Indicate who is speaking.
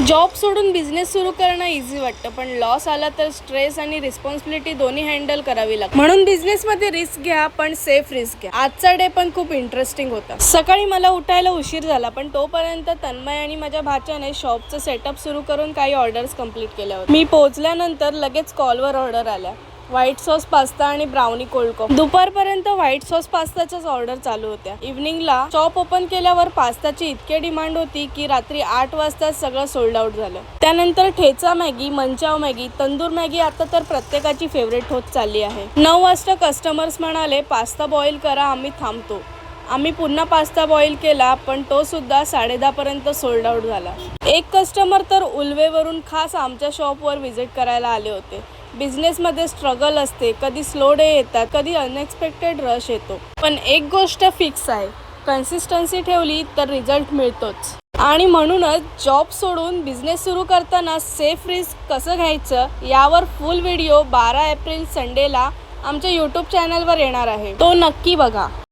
Speaker 1: Job सोडून business सुरू करणं इझी वाटतं, पण लॉस आला तर स्ट्रेस आणि रिस्पॉन्सिबिलिटी दोन्ही हँडल करावी लागते. म्हणून बिझनेसमध्ये रिस्क घ्या, पण सेफ रिस्क घ्या. आजचा डे पण खूप इंटरेस्टिंग होता. सकाळी मला उठायला उशीर झाला, पण तोपर्यंत तन्मय आणि माझ्या भाच्याने शॉपचं सेटअप सुरू करून काही ऑर्डर्स कंप्लीट केल्या होत्या. मी पोहोचल्यानंतर लगेच कॉलवर ऑर्डर आल्या. व्हाईट सॉस पास्ता आणि ब्राउनी कोल्ड कॉफी. दुपारपर्यंत व्हाईट सॉस पास्ताच्याच ऑर्डर चालू होत्या. इव्हनिंगला शॉप ओपन केल्यावर पास्ताची इतकी डिमांड होती की रात्री 8 वाजता सगळं सोल्ड आउट झालं. त्यानंतर ठेचा Maggi, Manchow Maggi, tandoor Maggi आता तर प्रत्येकाची फेवरेट होत चालली आहे. 9 वाजता कस्टमर्स म्हणाले पास्ता बॉईल करा, आम्ही थांबतो. आम्ही पुन्हा पास्ता बॉईल केला, पण तो सुद्धा 10:30 पर्यंत सोल्ड आउट झाला. एक कस्टमर तर उल्वेवरून खास आमच्या शॉपवर व्हिजिट करायला आले होते. बिझनेसमध्ये स्ट्रगल असते, कधी स्लो डे येतात, कधी अनएक्सपेक्टेड रश येतो, पण एक गोष्ट फिक्स आहे, कन्सिस्टन्सी ठेवली तर रिझल्ट मिळतोच. आणि म्हणूनच जॉब सोडून बिझनेस सुरू करताना सेफ रिस्क कसं घ्यायचं यावर फुल व्हिडिओ 12 एप्रिल संडेला आमच्या यूट्यूब चॅनलवर येणार आहे, तो नक्की बघा.